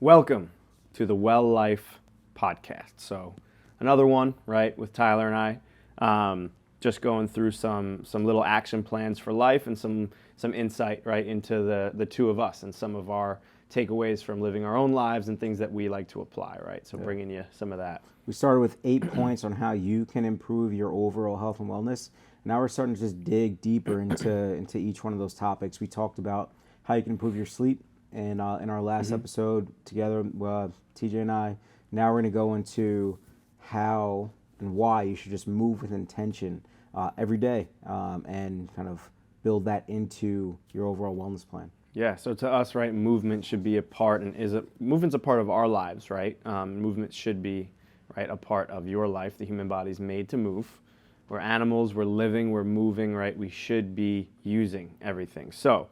Welcome to the Well Life podcast. So another one, right, with Tyler and I, just going through some little action plans for life and some insight, right, into the two of us and some of our takeaways from living our own lives and things that we like to apply, right? So bringing you some of that. We started with 8 points on how you can improve your overall health and wellness. Now we're starting to just dig deeper into each one of those topics. We talked about how you can improve your sleep in our last episode together, TJ and I. Now we're going to go into how and why you should just move with intention every day and kind of build that into your overall wellness plan. Yeah, so to us, right, movement should be a part movement's a part of our lives, right? Movement should be, right, a part of your life. The human body's made to move. We're animals, we're living, we're moving, right? We should be using everything. So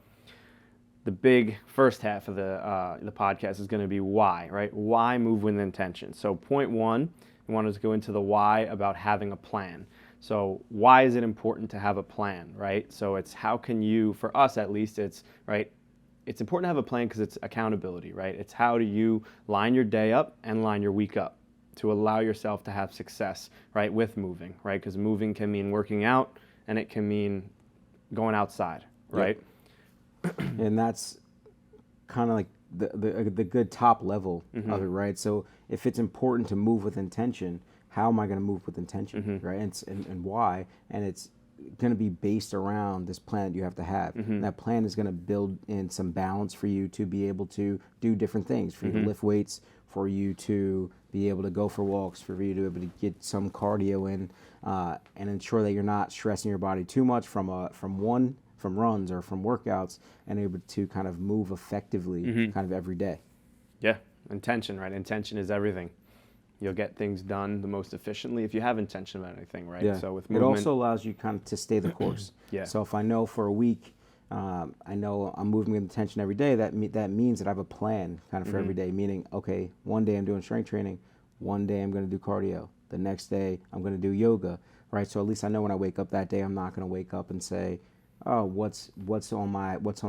the big first half of the podcast is going to be why, right? Why move with intention? So point one, we wanted to go into the why about having a plan. So why is it important to have a plan, right? So it's how can you, for us at least, it's, right, it's important to have a plan because it's accountability, right? It's how do you line your day up and line your week up to allow yourself to have success, right, with moving, right? Because moving can mean working out and it can mean going outside, right? Yep. And that's kind of like the good top level of it, right? So if it's important to move with intention, how am I going to move with intention, right? And why? And it's going to be based around this plan that you have to have. And that plan is going to build in some balance for you to be able to do different things, for you to lift weights, for you to be able to go for walks, for you to be able to get some cardio in, and ensure that you're not stressing your body too much from runs or from workouts, and able to kind of move effectively kind of every day. Yeah, intention, right? Intention is everything. You'll get things done the most efficiently if you have intention about anything, right? Yeah. So with movement, it also allows you kind of to stay the course. Yeah. So if I know for a week, I know I'm moving with intention every day, that means that I have a plan kind of for every day, meaning, okay, one day I'm doing strength training, one day I'm going to do cardio, the next day I'm going to do yoga, right? So at least I know when I wake up that day, I'm not going to wake up and say, oh, what's on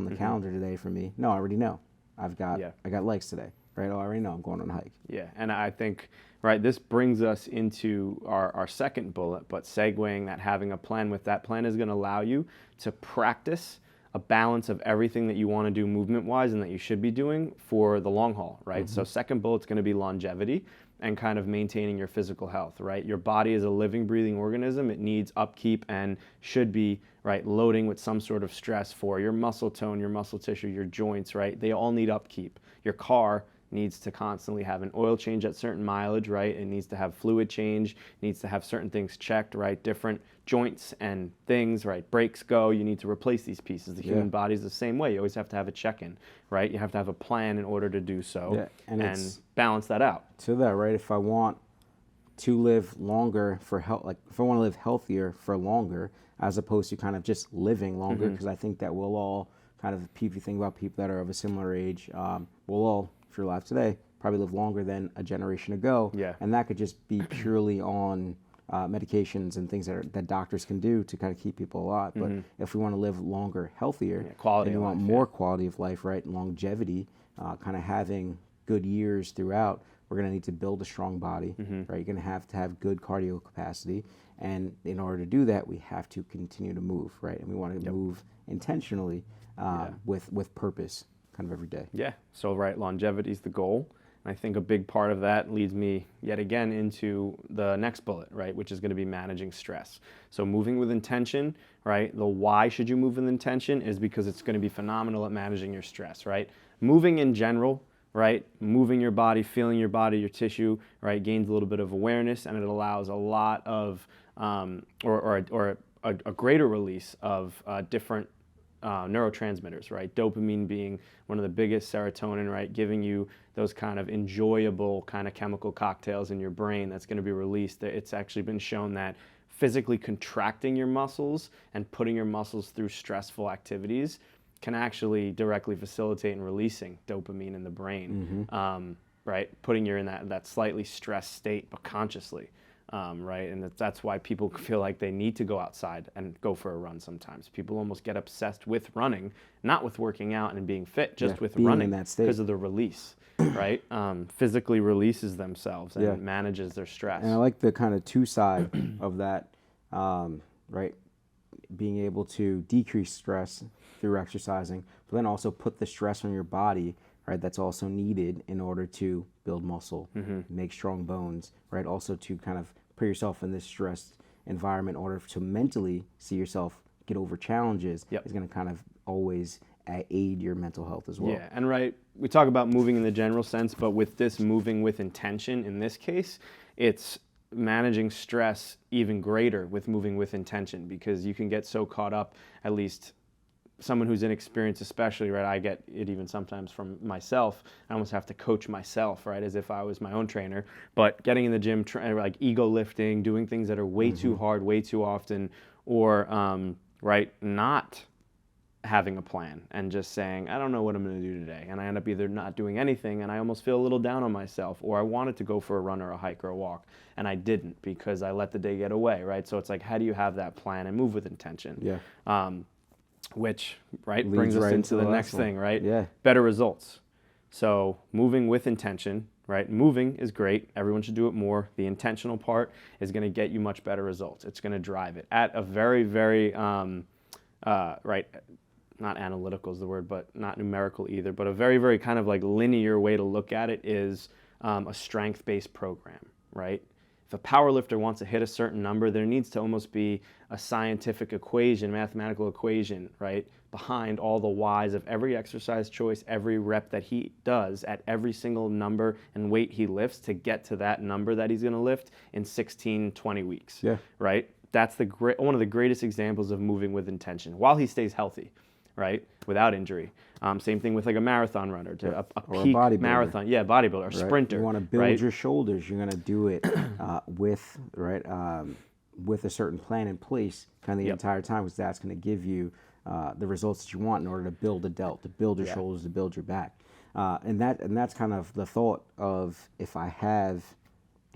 the calendar today for me? No, I already know. I got legs today, right? Oh, I already know I'm going on a hike. Yeah, and I think, right, this brings us into our second bullet, but segueing that having a plan with that plan is going to allow you to practice a balance of everything that you want to do movement-wise and that you should be doing for the long haul, right? So second bullet's going to be longevity and kind of maintaining your physical health, right? Your body is a living, breathing organism. It needs upkeep and should be, right, loading with some sort of stress for your muscle tone, your muscle tissue, your joints, right? They all need upkeep. Your car needs to constantly have an oil change at certain mileage, right? It needs to have fluid change, needs to have certain things checked, right? Different joints and things, right? Brakes go, you need to replace these pieces. The human body is the same way. You always have to have a check-in, right? You have to have a plan in order to do so and balance that out. To that, right? If I want to live longer for health, like if I want to live healthier for longer, as opposed to kind of just living longer, because I think that we'll all kind of, if you think about people that are of a similar age, we'll all, if you're alive today, probably live longer than a generation ago. Yeah. And that could just be purely on medications and things that doctors can do to kind of keep people alive. But if we want to live longer, healthier, and you want more quality of life, right, and longevity, kind of having good years throughout, we're going to need to build a strong body, right? You're going to have good cardio capacity. And in order to do that, we have to continue to move, right? And we want to move intentionally with purpose kind of every day. Yeah, so right, longevity is the goal. And I think a big part of that leads me yet again into the next bullet, right, which is going to be managing stress. So moving with intention, right, the why should you move with intention is because it's going to be phenomenal at managing your stress, right? Moving in general, right, moving your body, feeling your body, your tissue, right, gains a little bit of awareness, and it allows a lot of, a greater release of different neurotransmitters, right? Dopamine being one of the biggest, serotonin, right? Giving you those kind of enjoyable kind of chemical cocktails in your brain that's going to be released. It's actually been shown that physically contracting your muscles and putting your muscles through stressful activities can actually directly facilitate in releasing dopamine in the brain, right? Putting you in that slightly stressed state, but consciously. right? And that's why people feel like they need to go outside and go for a run sometimes. People almost get obsessed with running, not with working out and being fit, just with being running in that state. because of the release, right? Physically releases themselves and manages their stress. And I like the kind of two side of that, right? Being able to decrease stress through exercising, but then also put the stress on your body, right? That's also needed in order to build muscle, make strong bones, right? Also to kind of put yourself in this stressed environment in order to mentally see yourself get over challenges is going to kind of always aid your mental health as well. Yeah, and right, we talk about moving in the general sense, but with this moving with intention, in this case, it's managing stress even greater with moving with intention, because you can get so caught up, at least someone who's inexperienced especially, right? I get it even sometimes from myself. I almost have to coach myself, right? As if I was my own trainer. But getting in the gym, like ego lifting, doing things that are way too hard, way too often, or, right, not having a plan and just saying, I don't know what I'm going to do today. And I end up either not doing anything and I almost feel a little down on myself, or I wanted to go for a run or a hike or a walk and I didn't because I let the day get away, right? So it's like, how do you have that plan and move with intention? Yeah. Which, right, Leads brings us right into the next last one. thing, right? Yeah. Better results. So moving with intention, right? Moving is great. Everyone should do it more. The intentional part is going to get you much better results. It's going to drive it at a very, very, right, not analytical is the word, but not numerical either, but a very, very kind of like linear way to look at it is a strength-based program, right? If a power lifter wants to hit a certain number, there needs to almost be a scientific equation, mathematical equation, right, behind all the whys of every exercise choice, every rep that he does at every single number and weight he lifts to get to that number that he's going to lift in 16, 20 weeks, right? That's one of the greatest examples of moving with intention while he stays healthy, right, without injury. Same thing with like a marathon runner, a peak marathon, bodybuilder, or sprinter. You want to build your shoulders, you're going to do it with a certain plan in place kind of the entire time, because that's going to give you the results that you want in order to build a delt, to build your shoulders, to build your back. And that's kind of the thought of, if I have,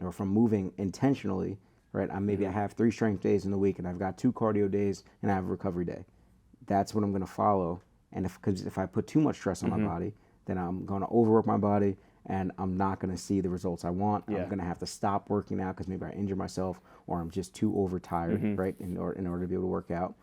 or from moving intentionally, right, maybe I have 3 strength days in the week and I've got 2 cardio days and I have a recovery day. That's what I'm going to follow. And if I put too much stress on my body, then I'm going to overwork my body and I'm not going to see the results I want. I'm going to have to stop working out because maybe I injure myself, or I'm just too overtired, right, in order to be able to work out.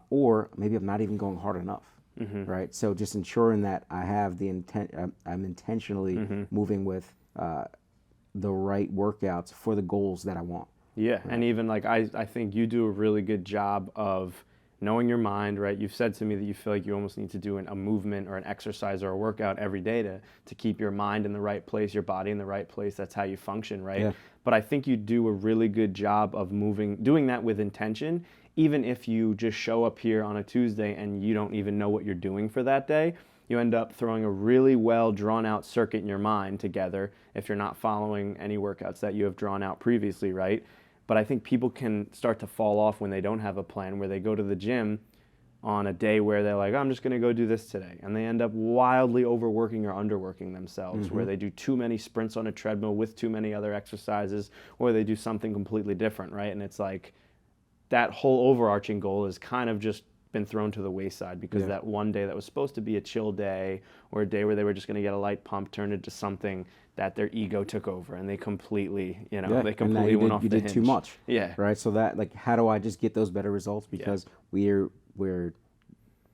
Or maybe I'm not even going hard enough, right? So just ensuring that I have the intent, I'm intentionally moving with the right workouts for the goals that I want. Yeah, right? And even like I think you do a really good job of knowing your mind, right? You've said to me that you feel like you almost need to do a movement or an exercise or a workout every day to keep your mind in the right place, your body in the right place. That's how you function, right? Yeah. But I think you do a really good job of doing that with intention, even if you just show up here on a Tuesday and you don't even know what you're doing for that day. You end up throwing a really well drawn out circuit in your mind together if you're not following any workouts that you have drawn out previously, right? But I think people can start to fall off when they don't have a plan, where they go to the gym on a day where they're like, oh, I'm just going to go do this today. And they end up wildly overworking or underworking themselves, where they do too many sprints on a treadmill with too many other exercises, or they do something completely different, right? And it's like that whole overarching goal has kind of just been thrown to the wayside because that one day that was supposed to be a chill day, or a day where they were just going to get a light pump, turned into something that their ego took over, and they completely, they completely went off the hinge. You did too much. Yeah. Right. So that, like, how do I just get those better results? Because we're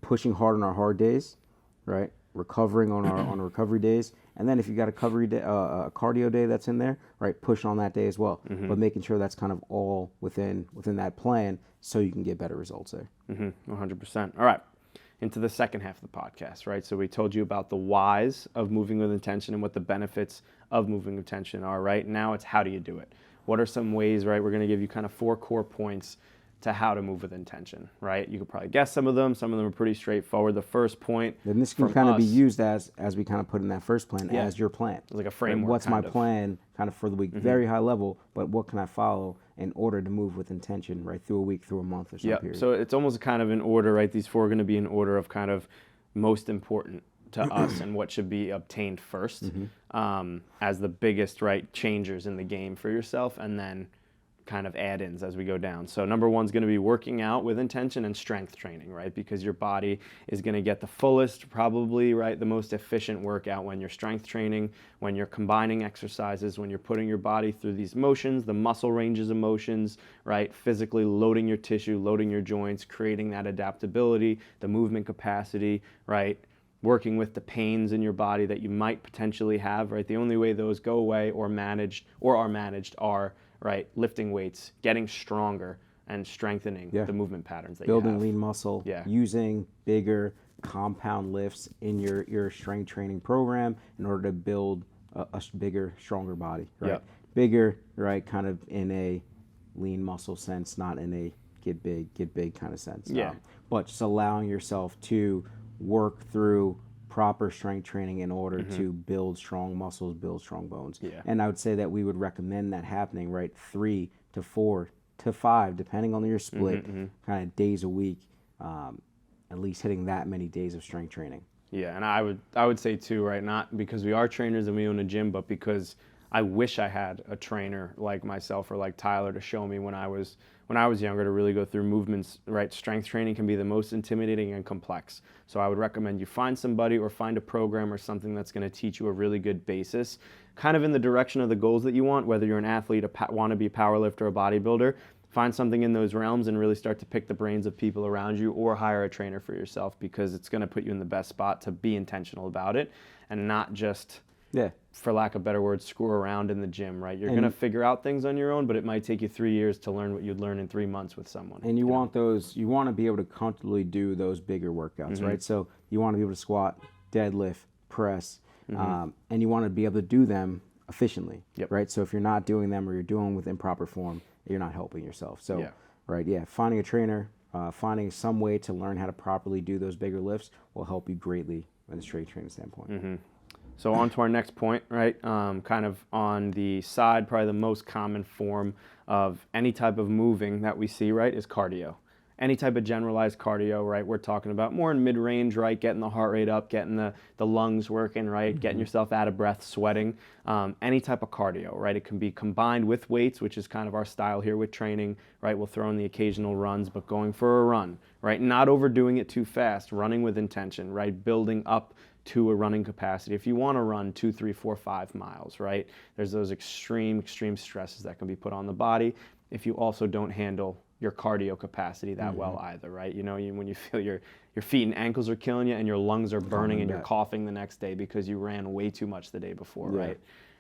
pushing hard on our hard days, right? Recovering on our recovery days, and then if you got a cardio day that's in there, right? Push on that day as well, but making sure that's kind of all within that plan, so you can get better results there. 100%. All right. Into the second half of the podcast, right? So we told you about the whys of moving with intention and what the benefits of moving with intention are, right? Now it's how do you do it? What are some ways, right? We're going to give you kind of 4 core points to how to move with intention, right? You could probably guess some of them. Some of them are pretty straightforward. The first point, then this can kind of be used as we kind of put in that first plan, as your plan. Like a framework. Right? What's my plan kind of for the week? Very high level, but what can I follow in order to move with intention, right, through a week, through a month, or some period? So it's almost kind of in order, right? These 4 are going to be in order of kind of most important to us and what should be obtained first as the biggest, right, changers in the game for yourself, and then kind of add-ins as we go down. So number one's going to be working out with intention and strength training, right? Because your body is going to get the fullest, probably, right, the most efficient workout when you're strength training, when you're combining exercises, when you're putting your body through these motions, the muscle ranges of motions, right? Physically loading your tissue, loading your joints, creating that adaptability, the movement capacity, right? Working with the pains in your body that you might potentially have, right? The only way those go away or are managed are, right, lifting weights, getting stronger, and strengthening the movement patterns that you have. Building lean muscle, using bigger compound lifts in your strength training program in order to build a bigger, stronger body, right? Bigger, right, kind of in a lean muscle sense, not in a get big kind of sense. But just allowing yourself to work through proper strength training in order to build strong muscles, build strong bones. And I would say that we would recommend that happening, right, 3 to 4 to 5, depending on your split, kind of days a week, at least hitting that many days of strength training. Yeah, and I would say too, right, not because we are trainers and we own a gym, but because I wish I had a trainer like myself or like Tyler to show me when I was younger to really go through movements, right? Strength training can be the most intimidating and complex. So I would recommend you find somebody or find a program or something that's going to teach you a really good basis, kind of in the direction of the goals that you want, whether you're an athlete, a wannabe powerlifter, or a bodybuilder. Find something in those realms and really start to pick the brains of people around you, or hire a trainer for yourself, because it's going to put you in the best spot to be intentional about it and not just, for lack of better words, screw around in the gym, right? You're going to figure out things on your own, but it might take you 3 years to learn what you'd learn in 3 months with someone. And you want to be able to comfortably do those bigger workouts, right? So you want to be able to squat, deadlift, press, and you want to be able to do them efficiently, right? So if you're not doing them or you're doing them with improper form, you're not helping yourself. So, finding a trainer, finding some way to learn how to properly do those bigger lifts will help you greatly in a strength training standpoint. So on to our next point, right? Kind of on the side, probably the most common form of any type of moving that we see, right, is cardio. Any type of generalized cardio, right? We're talking about more in mid-range, right? Getting the heart rate up, getting the lungs working, right? Getting yourself out of breath, sweating. Any type of cardio, right? It can be combined with weights, which is kind of our style here with training, right? We'll throw in the occasional runs, but going for a run, right? Not overdoing it too fast, running with intention, right? Building up to a running capacity. If you want to run 2, 3, 4, 5 miles, right? There's those extreme stresses that can be put on the body if you also don't handle your cardio capacity that well either, right? You know, when you feel your feet and ankles are killing you and your lungs are burning and you're coughing the next day because you ran way too much the day before, right?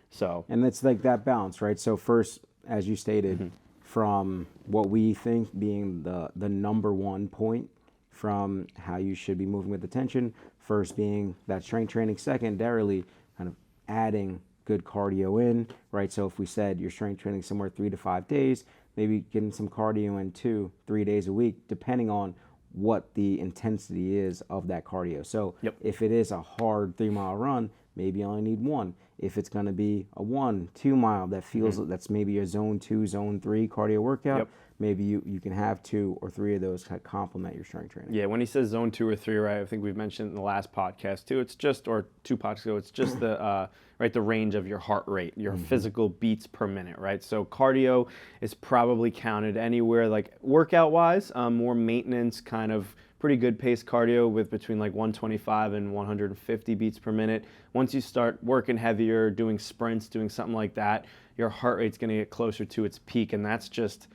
So, and it's like that balance, right? So first, as you stated, from what we think being the number one point from how you should be moving with attention, first being that strength training, secondarily kind of adding good cardio in, right? So if we said you're strength training somewhere 3 to 5 days, maybe getting some cardio in 2, 3 days a week, depending on what the intensity is of that cardio. So if it is a hard 3-mile run, maybe you only need 1. If it's going to be a 1, 2 mile that feels that's maybe a zone 2, zone 3 cardio workout, maybe you can have 2 or 3 of those to complement your strength training. Yeah, when he says zone 2 or 3, right, I think we've mentioned in the last podcast too, it's just, or 2 podcasts ago, it's just the right, the range of your heart rate, your physical beats per minute, right? So cardio is probably counted anywhere, like workout-wise, more maintenance, kind of pretty good pace cardio with between like 125 and 150 beats per minute. Once you start working heavier, doing sprints, doing something like that, your heart rate's going to get closer to its peak, and that's just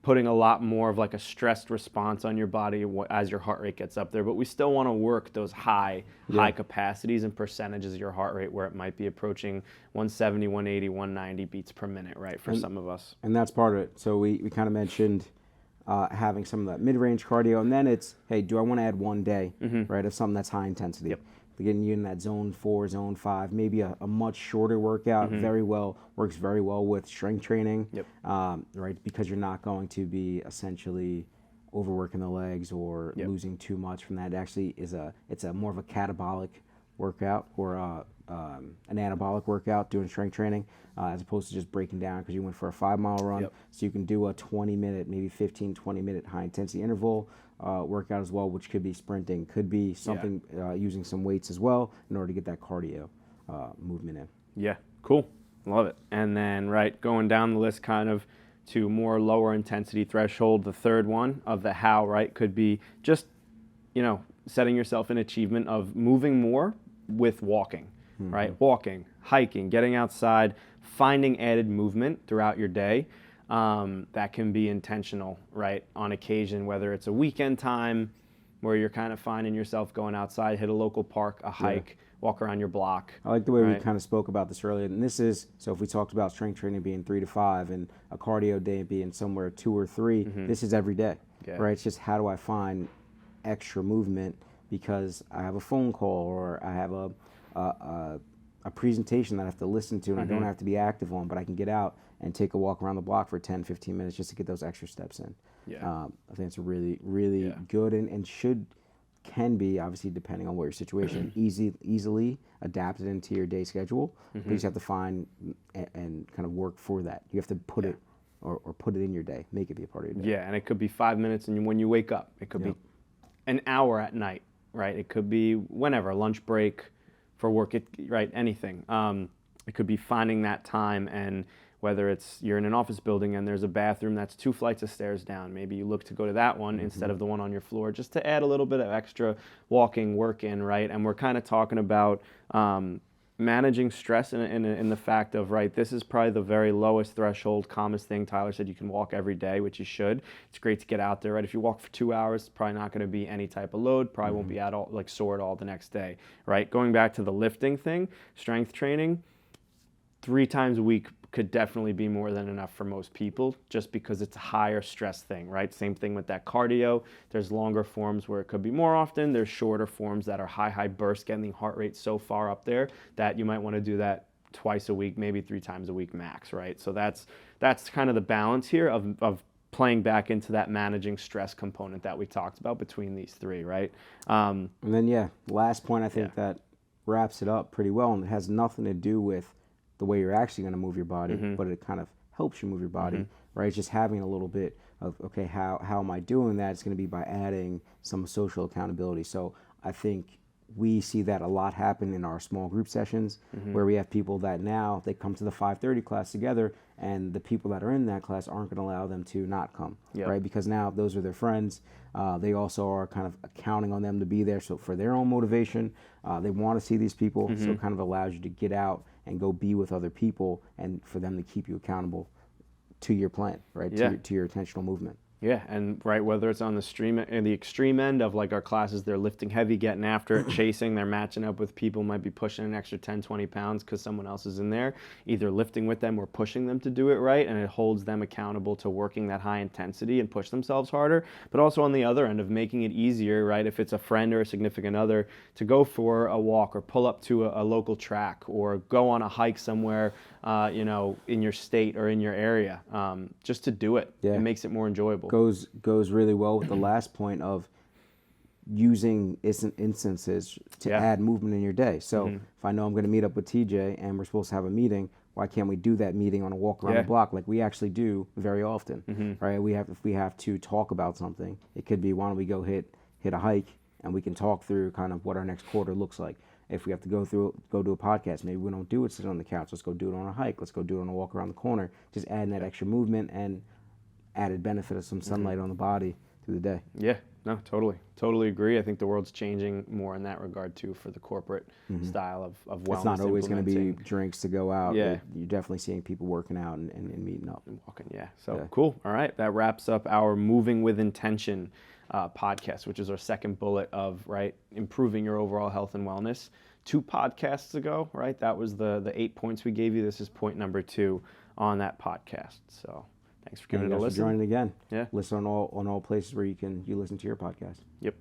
putting a lot more of like a stressed response on your body as your heart rate gets up there. But we still want to work those high capacities and percentages of your heart rate where it might be approaching 170, 180, 190 beats per minute, right, for some of us. And that's part of it. So we kind of mentioned having some of that mid-range cardio, and then it's, hey, do I want to add 1 day, right, of something that's high intensity? Getting you in that zone 4, zone 5, maybe a much shorter workout, works very well with strength training, right? Because you're not going to be essentially overworking the legs or losing too much from that. It actually it's a more of a catabolic workout or an anabolic workout doing strength training as opposed to just breaking down because you went for a 5-mile run. So you can do a 20-minute, maybe 15, 20-minute high-intensity interval workout as well, which could be sprinting, could be something using some weights as well in order to get that cardio movement in. Yeah, cool. Love it. And then, right, going down the list kind of to more lower intensity threshold. The third one of the how, right, could be just, setting yourself an achievement of moving more with walking, right? Walking, hiking, getting outside, finding added movement throughout your day. That can be intentional, right? On occasion, whether it's a weekend time where you're kind of finding yourself going outside, hit a local park, a hike, walk around your block. I like the way we kind of spoke about this earlier. And this is, so if we talked about strength training being 3 to 5 and a cardio day being somewhere 2 or 3, this is every day, right? It's just how do I find extra movement because I have a phone call or I have a presentation that I have to listen to and I don't have to be active on, but I can get out and take a walk around the block for 10, 15 minutes just to get those extra steps in. I think it's a really, really good and can be, obviously depending on what your situation, easily adapted into your day schedule, but you just have to find and kind of work for that. You have to put it or put it in your day, make it be a part of your day. Yeah, and it could be 5 minutes and when you wake up. It could be an hour at night, right? It could be whenever, lunch break for work, right? Anything. It could be finding that time, and whether it's you're in an office building and there's a bathroom that's 2 flights of stairs down, maybe you look to go to that one instead of the one on your floor, just to add a little bit of extra walking work in, right? And we're kind of talking about managing stress in the fact of, right, this is probably the very lowest threshold, calmest thing. Tyler said you can walk every day, which you should. It's great to get out there, right? If you walk for 2 hours, it's probably not going to be any type of load, probably won't be at all, like sore at all the next day, right? Going back to the lifting thing, strength training, 3 times a week could definitely be more than enough for most people just because it's a higher stress thing, right? Same thing with that cardio. There's longer forms where it could be more often. There's shorter forms that are high bursts, getting the heart rate so far up there that you might want to do that twice a week, maybe 3 times a week max, right? So that's kind of the balance here of playing back into that managing stress component that we talked about between these 3, right? And then, last point I think that wraps it up pretty well, and it has nothing to do with the way you're actually going to move your body, but it kind of helps you move your body, right? It's just having a little bit of, okay, how am I doing that? It's going to be by adding some social accountability. So I think we see that a lot happen in our small group sessions where we have people that now they come to the 5:30 class together and the people that are in that class aren't going to allow them to not come, right? Because now those are their friends. They also are kind of counting on them to be there. So for their own motivation, they want to see these people. So it kind of allows you to get out and go be with other people and for them to keep you accountable to your plan, right? To your intentional movement. Yeah, and right, whether it's on the extreme end of like our classes, they're lifting heavy, getting after it, chasing, they're matching up with people, might be pushing an extra 10, 20 pounds because someone else is in there, either lifting with them or pushing them to do it right, and it holds them accountable to working that high intensity and push themselves harder. But also on the other end of making it easier, right, if it's a friend or a significant other, to go for a walk or pull up to a local track or go on a hike somewhere, in your state or in your area, just to do it. It makes it more enjoyable. Goes really well with the last point of using instances to add movement in your day. So if I know I'm going to meet up with TJ and we're supposed to have a meeting, why can't we do that meeting on a walk around the block like we actually do very often, right? If we have to talk about something, it could be, why don't we go hit a hike and we can talk through kind of what our next quarter looks like. If we have to go do a podcast, maybe we don't do it sitting on the couch. Let's go do it on a hike. Let's go do it on a walk around the corner. Just adding that extra movement and added benefit of some sunlight on the body through the day. Yeah, no, totally agree. I think the world's changing more in that regard too for the corporate style of wellness. It's not always going to be drinks to go out. Yeah. You're definitely seeing people working out and meeting up. And walking, So cool. All right, that wraps up our Moving with Intention podcast, which is our second bullet of, right, improving your overall health and wellness. 2 podcasts ago, right, that was the 8 points we gave you. This is point number 2 on that podcast. So thanks for giving it a listen. Thanks for joining again. Yeah. Listen on all places where you listen to your podcast. Yep.